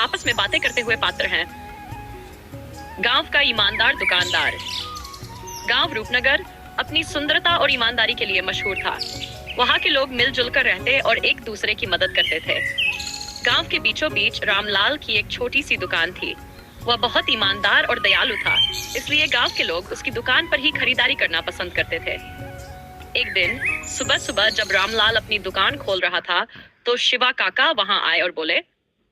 आपस में बातें करते हुए पात्र हैं। गांव का ईमानदार दुकानदार। गांव रूपनगर अपनी सुंदरता और ईमानदारी के लिए मशहूर था। वहां के लोग मिलजुल कर रहते और एक दूसरे की मदद करते थे। गांव के बीचों बीच रामलाल की एक छोटी सी दुकान थी। वह बहुत ईमानदार और दयालु था, इसलिए गांव के लोग उसकी दुकान पर ही खरीदारी करना पसंद करते थे। एक दिन सुबह सुबह जब रामलाल अपनी दुकान खोल रहा था, तो शिवा काका वहां आए और बोले,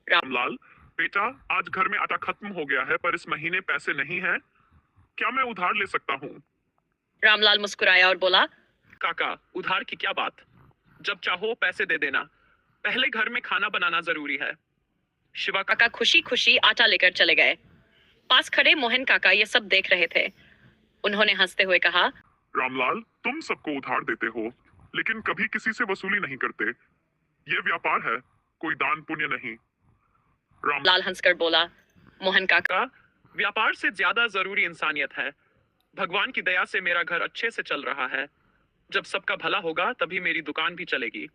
रामलाल बेटा, आज घर में आटा खत्म हो गया है, पर इस महीने पैसे नहीं है। क्या मैं उधार ले सकता हूँ? रामलाल मुस्कुराया और बोला, काका, उधार की क्या बात, जब चाहो पैसे दे देना, पहले घर में खाना बनाना जरूरी है। शिवा काका खुशी खुशी आटा लेकर चले गए। पास खड़े मोहन काका ये सब देख रहे थे। उन्होंने हंसते हुए कहा, रामलाल, तुम सबको उधार देते हो, लेकिन कभी किसी से वसूली नहीं करते। ये व्यापार है, कोई दान पुण्य नहीं। लाल हंसकर बोला, मोहन काका, व्यापार से ज्यादा जरूरी इंसानियत है। भगवान की दया से मेरा घर अच्छे से चल रहा है। जब सबका भला होगा तभी मेरी दुकान भी चलेगी।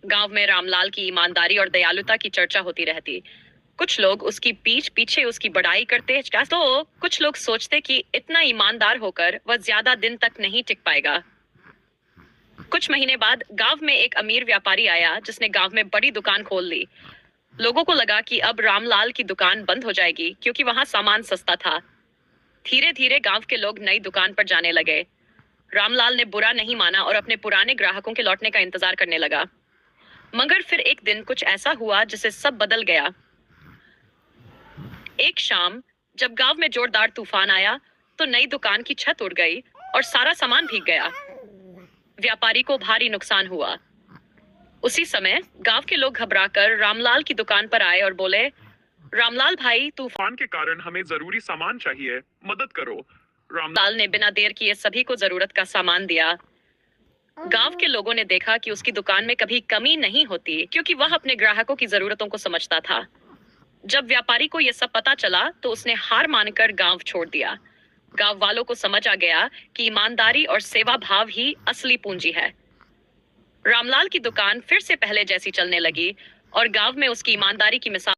गांव में रामलाल की ईमानदारी और दयालुता की चर्चा होती रहती। कुछ लोग उसकी पीठ पीछे उसकी बड़ाई करते, तो कुछ लोग सोचते कि इतना ईमानदार होकर वह ज्यादा दिन तक नहीं टिक पाएगा। कुछ महीने बाद गांव में एक अमीर व्यापारी आया, जिसने गांव में बड़ी दुकान खोल ली। लोगों को लगा कि अब रामलाल की दुकान बंद हो जाएगी, क्योंकि वहां सामान सस्ता था। धीरे धीरे गांव के लोग नई दुकान पर जाने लगे। रामलाल ने बुरा नहीं माना और अपने पुराने ग्राहकों के लौटने का इंतजार करने लगा। मगर फिर एक दिन कुछ ऐसा हुआ जिससे सब बदल गया। एक शाम जब गांव में जोरदार तूफान आया, तो नई दुकान की छत उड़ गई और सारा सामान भीग गया। व्यापारी को भारी नुकसान हुआ। उसी समय गांव के लोग घबराकर रामलाल की दुकान पर आए और बोले, रामलाल भाई, तूफान के कारण हमें जरूरी सामान चाहिए, मदद करो। रामलाल ने बिना देर किए सभी को जरूरत का सामान दिया। गांव के लोगों ने देखा कि उसकी दुकान में कभी कमी नहीं होती, क्योंकि वह अपने ग्राहकों की जरूरतों को समझता था। जब व्यापारी को यह सब पता चला, तो उसने हार मानकर गांव छोड़ दिया। गांव वालों को समझ आ गया कि ईमानदारी और सेवा भाव ही असली पूंजी है। रामलाल की दुकान फिर से पहले जैसी चलने लगी और गांव में उसकी ईमानदारी की मिसाल